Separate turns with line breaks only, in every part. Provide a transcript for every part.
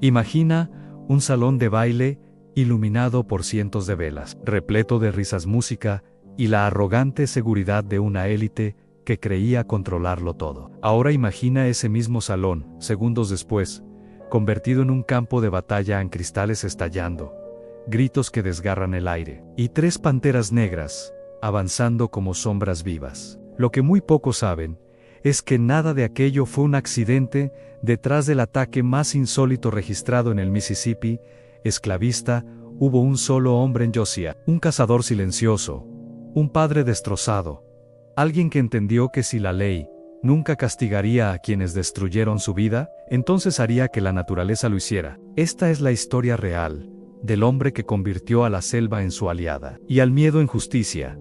Imagina un salón de baile iluminado por cientos de velas, repleto de risas, música y la arrogante seguridad de una élite que creía controlarlo todo. Ahora imagina ese mismo salón, segundos después, convertido en un campo de batalla en cristales estallando, gritos que desgarran el aire, y 3 panteras negras, avanzando como sombras vivas. Lo que muy pocos saben es que nada de aquello fue un accidente. Detrás del ataque más insólito registrado en el Mississippi esclavista, hubo un solo hombre en Josiah, un cazador silencioso, un padre destrozado, alguien que entendió que si la ley nunca castigaría a quienes destruyeron su vida, entonces haría que la naturaleza lo hiciera. Esta es la historia real del hombre que convirtió a la selva en su aliada y al miedo en justicia.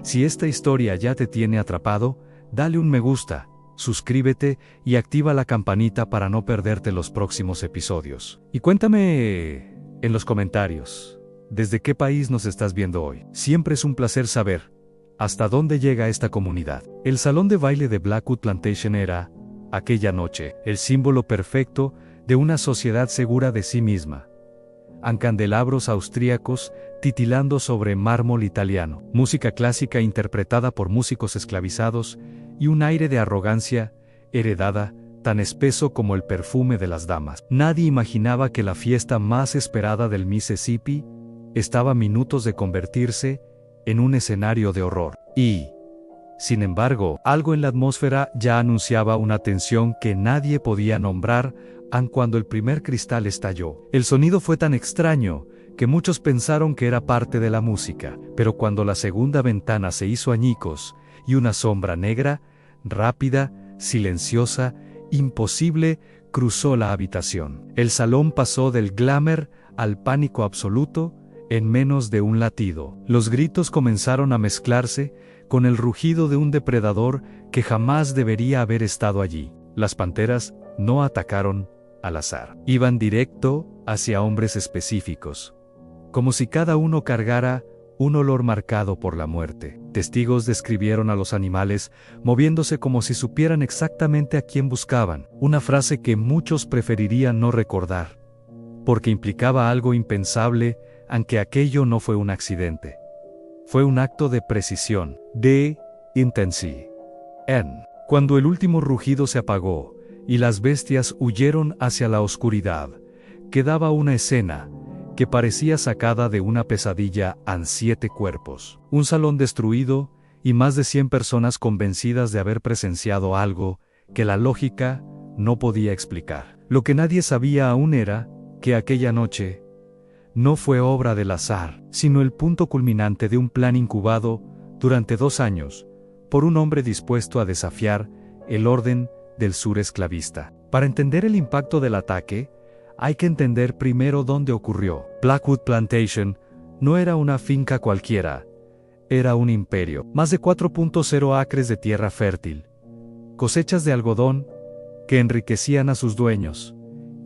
Si esta historia ya te tiene atrapado, dale un me gusta, suscríbete y activa la campanita para no perderte los próximos episodios. Y cuéntame en los comentarios, ¿desde qué país nos estás viendo hoy? Siempre es un placer saber hasta dónde llega esta comunidad. El salón de baile de Blackwood Plantation era, aquella noche, el símbolo perfecto de una sociedad segura de sí misma. Candelabros austríacos titilando sobre mármol italiano, música clásica interpretada por músicos esclavizados y un aire de arrogancia heredada, tan espeso como el perfume de las damas. Nadie imaginaba que la fiesta más esperada del Mississippi estaba a minutos de convertirse en un escenario de horror. Y, sin embargo, algo en la atmósfera ya anunciaba una tensión que nadie podía nombrar. Cuando el primer cristal estalló, el sonido fue tan extraño que muchos pensaron que era parte de la música, pero cuando la segunda ventana se hizo añicos y una sombra negra, rápida, silenciosa, imposible, cruzó la habitación. El salón pasó del glamour al pánico absoluto en menos de un latido. Los gritos comenzaron a mezclarse con el rugido de un depredador que jamás debería haber estado allí. Las panteras no atacaron al azar. Iban directo hacia hombres específicos, como si cada uno cargara un olor marcado por la muerte. Testigos describieron a los animales moviéndose como si supieran exactamente a quién buscaban, una frase que muchos preferirían no recordar, porque implicaba algo impensable, aunque aquello no fue un accidente. Fue un acto de precisión, de intensidad. Cuando el último rugido se apagó y las bestias huyeron hacia la oscuridad, quedaba una escena que parecía sacada de una pesadilla. 7 cuerpos, un salón destruido y más de 100 personas convencidas de haber presenciado algo que la lógica no podía explicar. Lo que nadie sabía aún era que aquella noche no fue obra del azar, sino el punto culminante de un plan incubado durante 2 años por un hombre dispuesto a desafiar el orden del sur esclavista. Para entender el impacto del ataque, hay que entender primero dónde ocurrió. Blackwood Plantation no era una finca cualquiera, era un imperio. Más de 4.0 acres de tierra fértil, cosechas de algodón que enriquecían a sus dueños,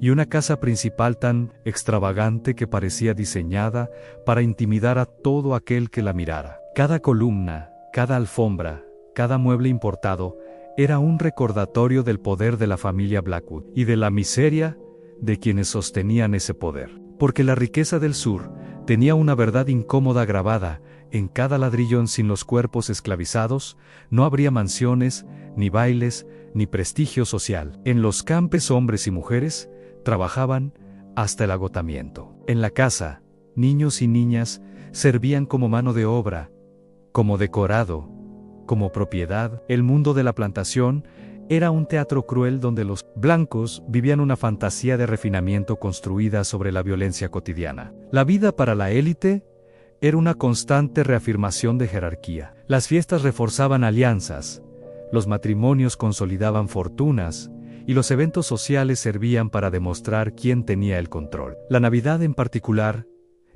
y una casa principal tan extravagante que parecía diseñada para intimidar a todo aquel que la mirara. Cada columna, cada alfombra, cada mueble importado era un recordatorio del poder de la familia Blackwood y de la miseria de quienes sostenían ese poder. Porque la riqueza del sur tenía una verdad incómoda grabada en cada ladrillón: sin los cuerpos esclavizados, no habría mansiones, ni bailes, ni prestigio social. En los campos hombres y mujeres trabajaban hasta el agotamiento. En la casa, niños y niñas servían como mano de obra, como decorado, como propiedad. El mundo de la plantación era un teatro cruel donde los blancos vivían una fantasía de refinamiento construida sobre la violencia cotidiana. La vida para la élite era una constante reafirmación de jerarquía. Las fiestas reforzaban alianzas, los matrimonios consolidaban fortunas, y los eventos sociales servían para demostrar quién tenía el control. La Navidad en particular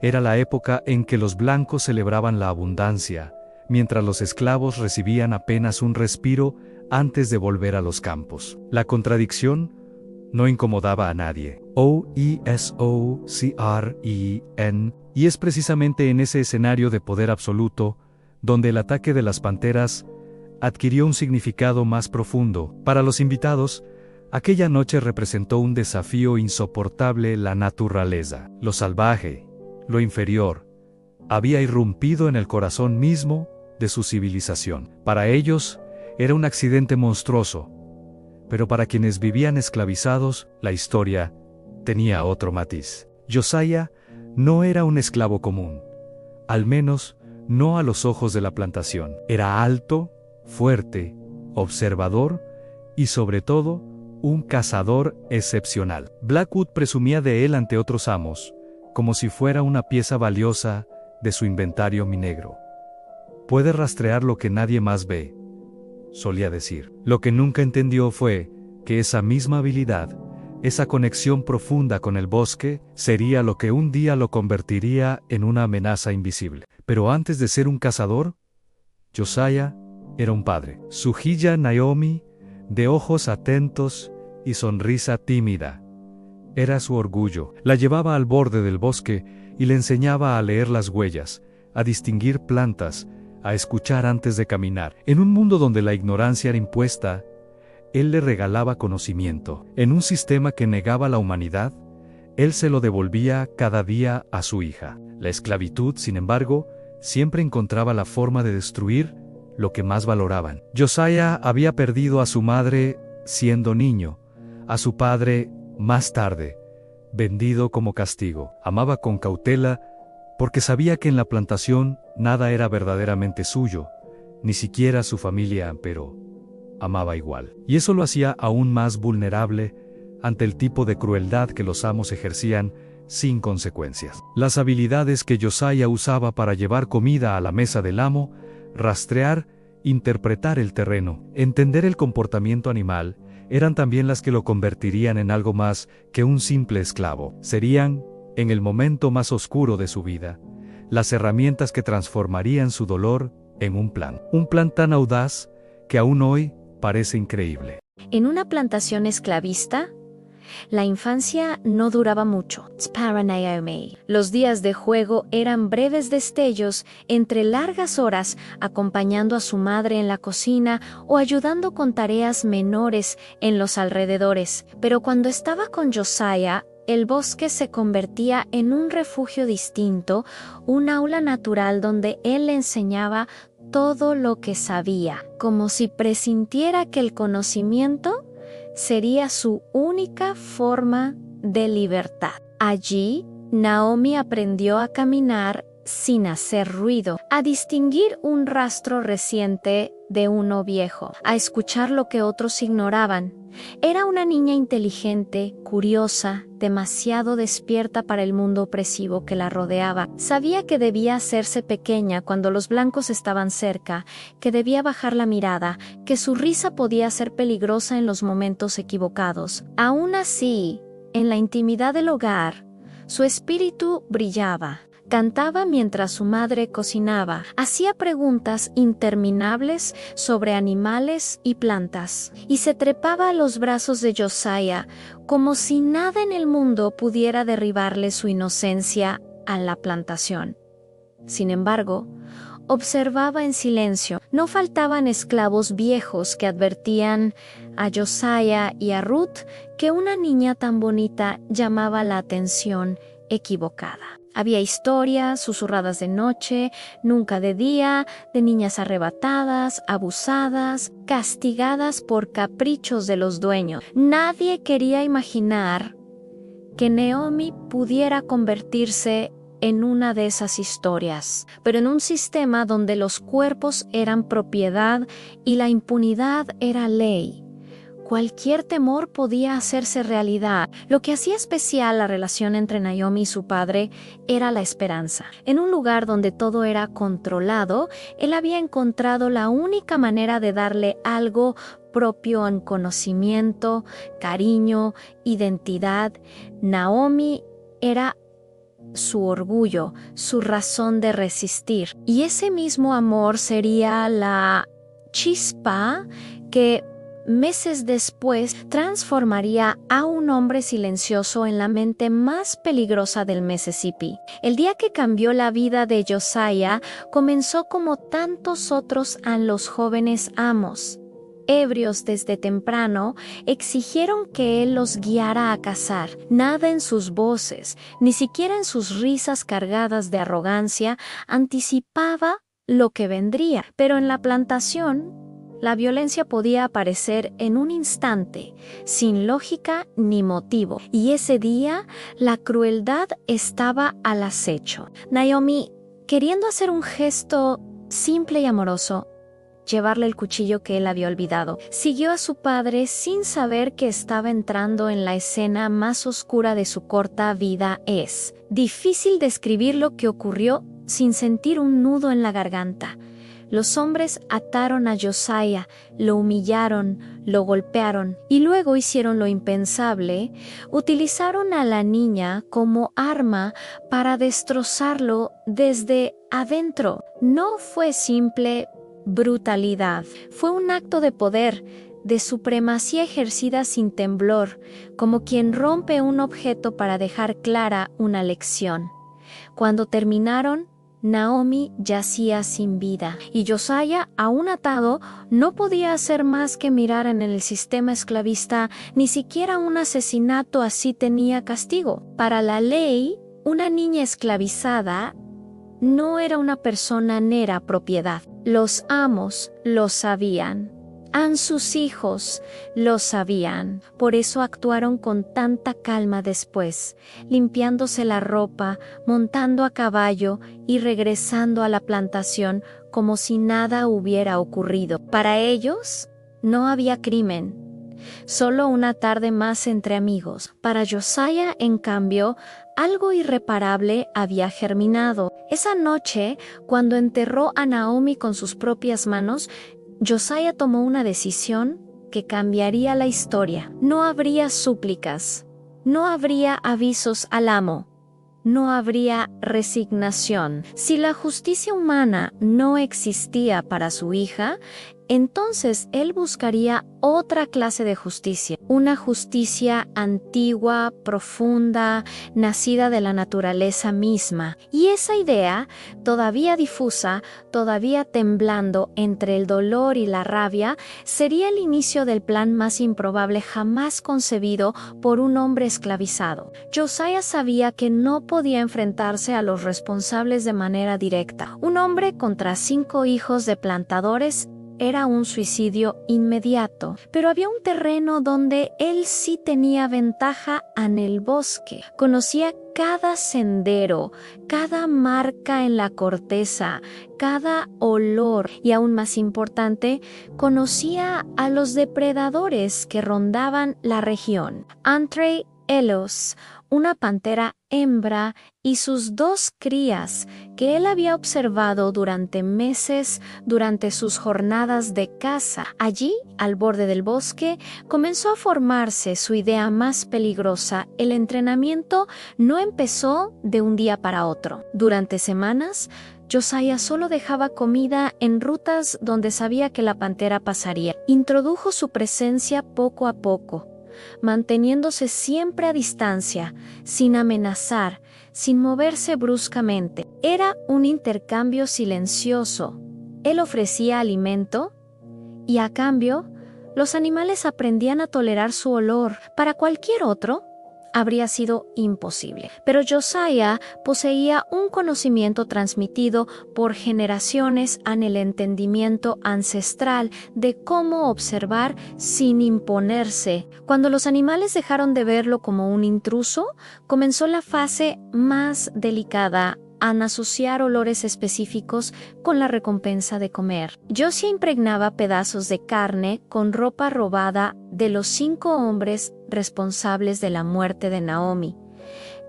era la época en que los blancos celebraban la abundancia, mientras los esclavos recibían apenas un respiro antes de volver a los campos. La contradicción no incomodaba a nadie. OESOCREN, y es precisamente en ese escenario de poder absoluto donde el ataque de las panteras adquirió un significado más profundo. Para los invitados, Aquella noche representó un desafío insoportable. La naturaleza, lo salvaje, lo inferior, había irrumpido en el corazón mismo de su civilización. Para ellos, era un accidente monstruoso, pero para quienes vivían esclavizados, la historia tenía otro matiz. Josiah no era un esclavo común, al menos no a los ojos de la plantación. Era alto, fuerte, observador y sobre todo, un cazador excepcional. Blackwood presumía de él ante otros amos, como si fuera una pieza valiosa de su inventario minegro. Puede rastrear lo que nadie más ve, solía decir. Lo que nunca entendió fue que esa misma habilidad, esa conexión profunda con el bosque, sería lo que un día lo convertiría en una amenaza invisible. Pero antes de ser un cazador, Josiah era un padre. Su hija Naomi, de ojos atentos y sonrisa tímida, era su orgullo. La llevaba al borde del bosque y le enseñaba a leer las huellas, a distinguir plantas, a escuchar antes de caminar. En un mundo donde la ignorancia era impuesta, él le regalaba conocimiento. En un sistema que negaba la humanidad, él se lo devolvía cada día a su hija. La esclavitud, sin embargo, siempre encontraba la forma de destruir lo que más valoraban. Josiah había perdido a su madre siendo niño, a su padre más tarde, vendido como castigo. Amaba con cautela porque sabía que en la plantación nada era verdaderamente suyo, ni siquiera su familia, pero amaba igual. Y eso lo hacía aún más vulnerable ante el tipo de crueldad que los amos ejercían sin consecuencias. Las habilidades que Josiah usaba para llevar comida a la mesa del amo, rastrear, interpretar el terreno, entender el comportamiento animal, eran también las que lo convertirían en algo más que un simple esclavo. Serían, en el momento más oscuro de su vida, las herramientas que transformarían su dolor en un plan tan audaz que aún hoy parece increíble.
En una plantación esclavista, la infancia no duraba mucho. Para Naomi, los días de juego eran breves destellos entre largas horas acompañando a su madre en la cocina o ayudando con tareas menores en los alrededores. Pero cuando estaba con Josiah, el bosque se convertía en un refugio distinto, un aula natural donde él le enseñaba todo lo que sabía, como si presintiera que el conocimiento sería su única forma de libertad. Allí, Naomi aprendió a caminar sin hacer ruido, a distinguir un rastro reciente de uno viejo, a escuchar lo que otros ignoraban. Era una niña inteligente, curiosa, demasiado despierta para el mundo opresivo que la rodeaba. Sabía que debía hacerse pequeña cuando los blancos estaban cerca, que debía bajar la mirada, que su risa podía ser peligrosa en los momentos equivocados. Aún así, en la intimidad del hogar, su espíritu brillaba. Cantaba mientras su madre cocinaba, hacía preguntas interminables sobre animales y plantas, y se trepaba a los brazos de Josiah como si nada en el mundo pudiera derribarle su inocencia a la plantación. Sin embargo, observaba en silencio. No faltaban esclavos viejos que advertían a Josiah y a Ruth que una niña tan bonita llamaba la atención equivocada. Había historias susurradas de noche, nunca de día, de niñas arrebatadas, abusadas, castigadas por caprichos de los dueños. Nadie quería imaginar que Naomi pudiera convertirse en una de esas historias, pero en un sistema donde los cuerpos eran propiedad y la impunidad era ley. Cualquier temor podía hacerse realidad. Lo que hacía especial la relación entre Naomi y su padre era la esperanza. En un lugar donde todo era controlado, él había encontrado la única manera de darle algo propio en conocimiento, cariño, identidad. Naomi era su orgullo, su razón de resistir. Y ese mismo amor sería la chispa que meses después transformaría a un hombre silencioso en la mente más peligrosa del Mississippi. El día que cambió la vida de Josiah comenzó como tantos otros a los jóvenes amos. ebrios desde temprano, exigieron que él los guiara a cazar. Nada en sus voces, ni siquiera en sus risas cargadas de arrogancia, anticipaba lo que vendría. Pero en la plantación, la violencia podía aparecer en un instante, sin lógica ni motivo. Y ese día, la crueldad estaba al acecho. Naomi, queriendo hacer un gesto simple y amoroso, llevarle el cuchillo que él había olvidado, siguió a su padre sin saber que estaba entrando en la escena más oscura de su corta vida. Es difícil describir lo que ocurrió sin sentir un nudo en la garganta. Los hombres ataron a Josiah, lo humillaron, lo golpearon y luego hicieron lo impensable, utilizaron a la niña como arma para destrozarlo desde adentro. No fue simple brutalidad, fue un acto de poder, de supremacía ejercida sin temblor, como quien rompe un objeto para dejar clara una lección. Cuando terminaron, Naomi yacía sin vida, y Josiah, aún atado, no podía hacer más que mirar en el sistema esclavista. Ni siquiera un asesinato así tenía castigo. Para la ley, una niña esclavizada no era una persona nera propiedad. Los amos lo sabían. Sus hijos lo sabían. Por eso actuaron con tanta calma después, limpiándose la ropa, montando a caballo y regresando a la plantación como si nada hubiera ocurrido. Para ellos, no había crimen. Solo una tarde más entre amigos. Para Josiah, en cambio, algo irreparable había germinado. Esa noche, cuando enterró a Naomi con sus propias manos, Josiah tomó una decisión que cambiaría la historia. No habría súplicas, no habría avisos al amo, no habría resignación. Si la justicia humana no existía para su hija, entonces él buscaría otra clase de justicia, una justicia antigua, profunda, nacida de la naturaleza misma. Y esa idea, todavía difusa, todavía temblando entre el dolor y la rabia, sería el inicio del plan más improbable jamás concebido por un hombre esclavizado. Josiah sabía que no podía enfrentarse a los responsables de manera directa. Un hombre contra 5 hijos de plantadores era un suicidio inmediato, pero había un terreno donde él sí tenía ventaja: en el bosque. Conocía cada sendero, cada marca en la corteza, cada olor y, aún más importante, conocía a los depredadores que rondaban la región. Entre Elos, una pantera hembra, y sus 2 crías que él había observado durante meses durante sus jornadas de caza. Allí, al borde del bosque, comenzó a formarse su idea más peligrosa. El entrenamiento no empezó de un día para otro. Durante semanas, Josiah solo dejaba comida en rutas donde sabía que la pantera pasaría. Introdujo su presencia poco a poco, manteniéndose siempre a distancia, sin amenazar, sin moverse bruscamente. Era un intercambio silencioso. Él ofrecía alimento y, a cambio, los animales aprendían a tolerar su olor. Para cualquier otro, habría sido imposible. Pero Josiah poseía un conocimiento transmitido por generaciones en el entendimiento ancestral de cómo observar sin imponerse. Cuando los animales dejaron de verlo como un intruso, comenzó la fase más delicada: en asociar olores específicos con la recompensa de comer. Josiah impregnaba pedazos de carne con ropa robada de los 5 hombres responsables de la muerte de Naomi.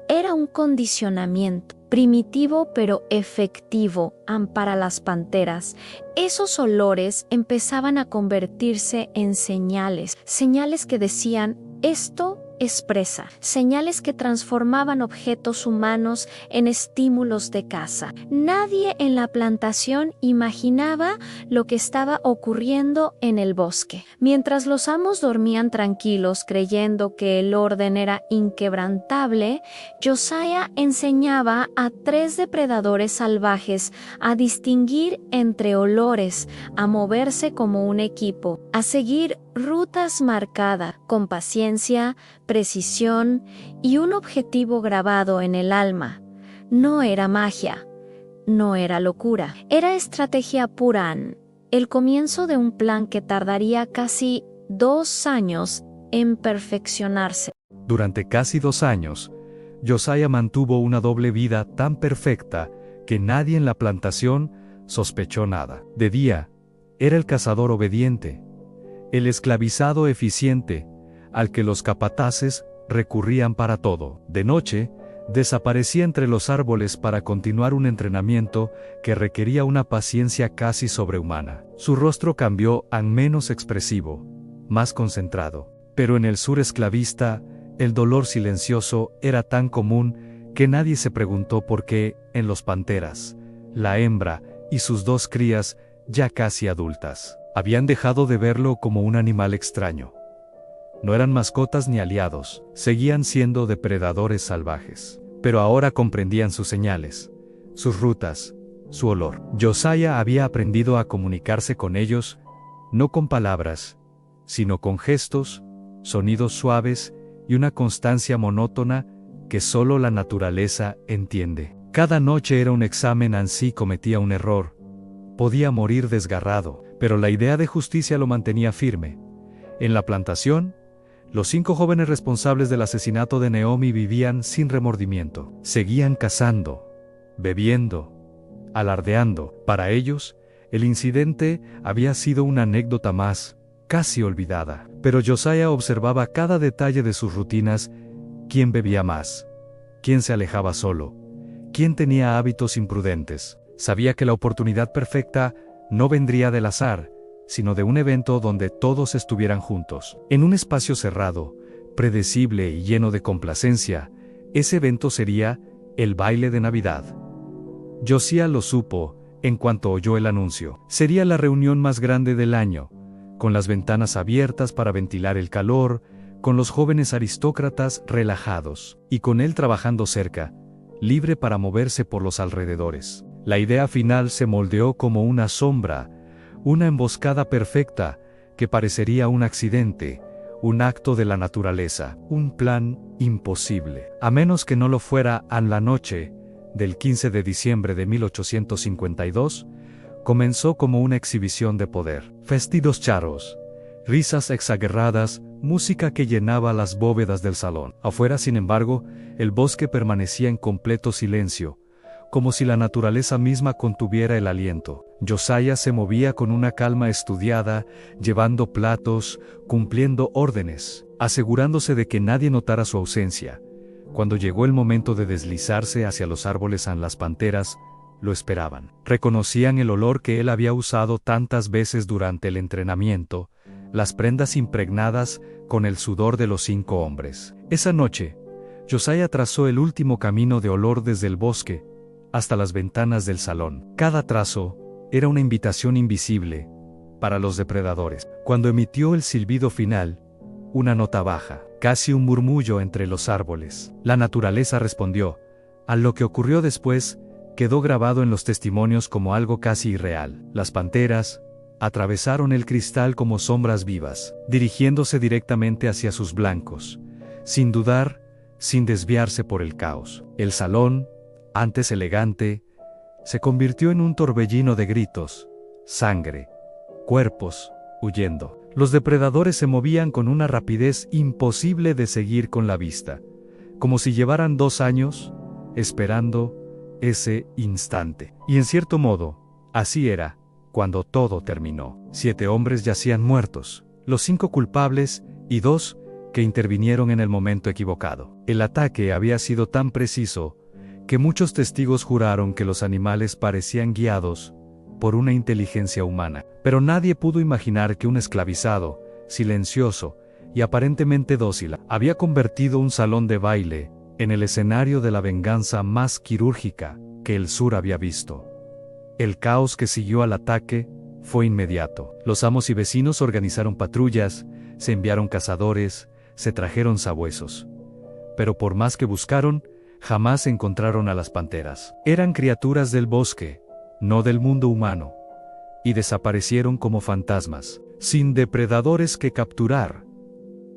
Era un condicionamiento primitivo pero efectivo para las panteras. Esos olores empezaban a convertirse en señales que decían: esto expresa, señales que transformaban objetos humanos en estímulos de caza. Nadie en la plantación imaginaba lo que estaba ocurriendo en el bosque. Mientras los amos dormían tranquilos creyendo que el orden era inquebrantable, Josiah enseñaba a 3 depredadores salvajes a distinguir entre olores, a moverse como un equipo, a seguir rutas marcadas con paciencia, precisión y un objetivo grabado en el alma. No era magia, no era locura, era estrategia pura, el comienzo de un plan que tardaría casi 2 años en perfeccionarse.
Durante casi 2 años, Josiah mantuvo una doble vida tan perfecta que nadie en la plantación sospechó nada. De día, era el cazador obediente, el esclavizado eficiente, al que los capataces recurrían para todo. De noche, desaparecía entre los árboles para continuar un entrenamiento que requería una paciencia casi sobrehumana. Su rostro cambió a menos expresivo, más concentrado. Pero en el sur esclavista, el dolor silencioso era tan común que nadie se preguntó por qué, en los panteras, la hembra y sus 2 crías, ya casi adultas, habían dejado de verlo como un animal extraño. No eran mascotas ni aliados, seguían siendo depredadores salvajes. Pero ahora comprendían sus señales, sus rutas, su olor. Josiah había aprendido a comunicarse con ellos, no con palabras, sino con gestos, sonidos suaves y una constancia monótona que solo la naturaleza entiende. Cada noche era un examen, si cometía un error, podía morir desgarrado, pero la idea de justicia lo mantenía firme. En la plantación, los 5 jóvenes responsables del asesinato de Naomi vivían sin remordimiento. Seguían cazando, bebiendo, alardeando. Para ellos, el incidente había sido una anécdota más, casi olvidada. Pero Josiah observaba cada detalle de sus rutinas: quién bebía más, quién se alejaba solo, quién tenía hábitos imprudentes. Sabía que la oportunidad perfecta no vendría del azar, sino de un evento donde todos estuvieran juntos. En un espacio cerrado, predecible y lleno de complacencia, ese evento sería el baile de Navidad. Josiah lo supo en cuanto oyó el anuncio. Sería la reunión más grande del año, con las ventanas abiertas para ventilar el calor, con los jóvenes aristócratas relajados, y con él trabajando cerca, libre para moverse por los alrededores. La idea final se moldeó como una sombra, una emboscada perfecta, que parecería un accidente, un acto de la naturaleza, un plan imposible. A menos que no lo fuera. En la noche del 15 de diciembre de 1852, comenzó como una exhibición de poder. Vestidos charros, risas exageradas, música que llenaba las bóvedas del salón. Afuera, sin embargo, el bosque permanecía en completo silencio, como si la naturaleza misma contuviera el aliento. Josiah se movía con una calma estudiada, llevando platos, cumpliendo órdenes, asegurándose de que nadie notara su ausencia. Cuando llegó el momento de deslizarse hacia los árboles, las panteras lo esperaban. Reconocían el olor que él había usado tantas veces durante el entrenamiento, las prendas impregnadas con el sudor de los 5 hombres. Esa noche, Josiah trazó el último camino de olor desde el bosque hasta las ventanas del salón. Cada trazo era una invitación invisible para los depredadores. Cuando emitió el silbido final, una nota baja, casi un murmullo entre los árboles, la naturaleza respondió. A lo que ocurrió después quedó grabado en los testimonios como algo casi irreal. Las panteras atravesaron el cristal como sombras vivas, dirigiéndose directamente hacia sus blancos, sin dudar, sin desviarse por el caos. El salón, antes elegante, se convirtió en un torbellino de gritos, sangre, cuerpos, huyendo. Los depredadores se movían con una rapidez imposible de seguir con la vista, como si llevaran 2 años esperando ese instante. Y en cierto modo, así era, cuando todo terminó. 7 hombres yacían muertos, los 5 culpables y 2 que intervinieron en el momento equivocado. El ataque había sido tan preciso que muchos testigos juraron que los animales parecían guiados por una inteligencia humana. Pero nadie pudo imaginar que un esclavizado, silencioso y aparentemente dócil, había convertido un salón de baile en el escenario de la venganza más quirúrgica que el sur había visto. El caos que siguió al ataque fue inmediato. Los amos y vecinos organizaron patrullas, se enviaron cazadores, se trajeron sabuesos. Pero por más que buscaron, jamás encontraron a las panteras. Eran criaturas del bosque, no del mundo humano, y desaparecieron como fantasmas, sin depredadores que capturar,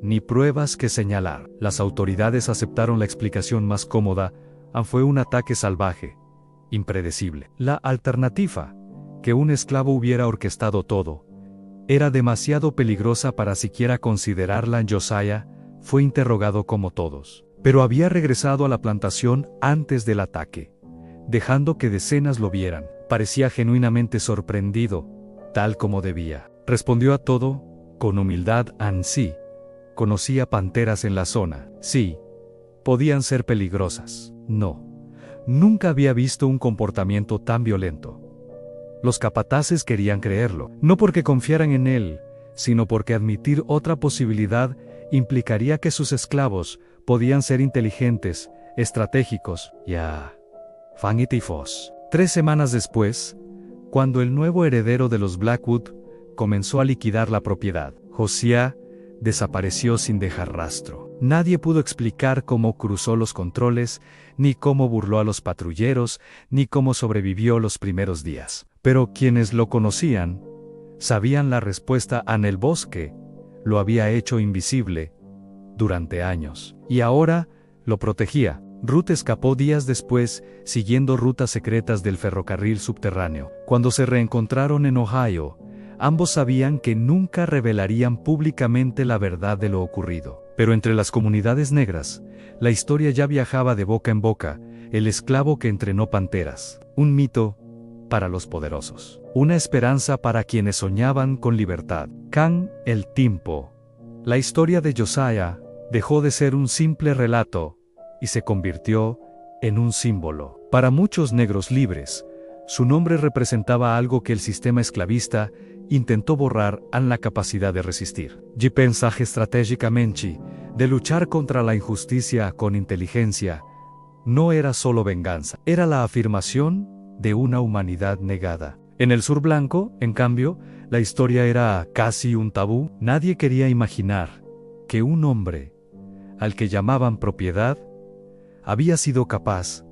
ni pruebas que señalar. Las autoridades aceptaron la explicación más cómoda: fue un ataque salvaje, impredecible. La alternativa, que un esclavo hubiera orquestado todo, era demasiado peligrosa para siquiera considerarla. Josiah fue interrogado como todos, pero había regresado a la plantación antes del ataque, dejando que decenas lo vieran. Parecía genuinamente sorprendido, tal como debía. Respondió a todo con humildad. Sí, conocía panteras en la zona. Sí, podían ser peligrosas. No, nunca había visto un comportamiento tan violento. Los capataces querían creerlo, no porque confiaran en él, sino porque admitir otra posibilidad implicaría que sus esclavos podían ser inteligentes, estratégicos, fangitiefos. 3 semanas después, cuando el nuevo heredero de los Blackwood comenzó a liquidar la propiedad, Josiah desapareció sin dejar rastro. Nadie pudo explicar cómo cruzó los controles, ni cómo burló a los patrulleros, ni cómo sobrevivió los primeros días. Pero quienes lo conocían sabían la respuesta. El bosque lo había hecho invisible durante años, y ahora lo protegía. Ruth escapó días después, siguiendo rutas secretas del ferrocarril subterráneo. Cuando se reencontraron en Ohio, ambos sabían que nunca revelarían públicamente la verdad de lo ocurrido. Pero entre las comunidades negras, la historia ya viajaba de boca en boca: el esclavo que entrenó panteras. Un mito para los poderosos, una esperanza para quienes soñaban con libertad. Can el tiempo. La historia de Josiah dejó de ser un simple relato y se convirtió en un símbolo. Para muchos negros libres, su nombre representaba algo que el sistema esclavista intentó borrar: la capacidad de resistir. Y pensaje estratégicamente, de luchar contra la injusticia con inteligencia, no era solo venganza, era la afirmación de una humanidad negada. En el sur blanco, en cambio, la historia era casi un tabú. Nadie quería imaginar que un hombre, al que llamaban propiedad, había sido capaz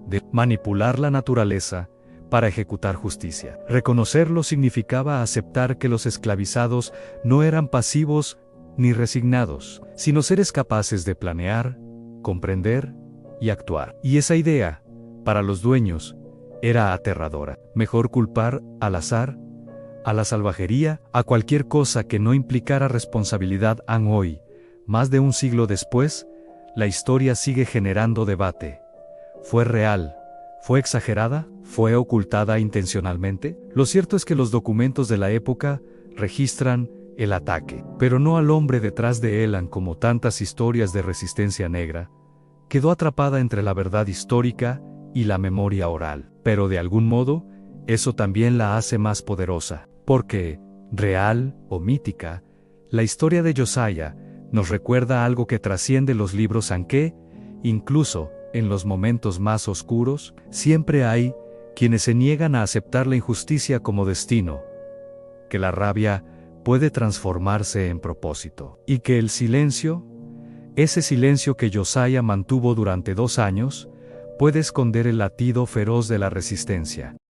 de manipular la naturaleza para ejecutar justicia. Reconocerlo significaba aceptar que los esclavizados no eran pasivos ni resignados, sino seres capaces de planear, comprender y actuar. Y esa idea, para los dueños, era aterradora. Mejor culpar al azar, a la salvajería, a cualquier cosa que no implicara responsabilidad. Hoy, más de un siglo después, la historia sigue generando debate. ¿Fue real? ¿Fue exagerada? ¿Fue ocultada intencionalmente? Lo cierto es que los documentos de la época registran el ataque, pero no al hombre detrás de él. Como tantas historias de resistencia negra, quedó atrapada entre la verdad histórica y la memoria oral. Pero de algún modo, eso también la hace más poderosa, porque, real o mítica, la historia de Josiah nos recuerda algo que trasciende los libros, aunque, incluso en los momentos más oscuros, siempre hay quienes se niegan a aceptar la injusticia como destino, que la rabia puede transformarse en propósito, y que el silencio, ese silencio que Josiah mantuvo durante 2 años, puede esconder el latido feroz de la resistencia.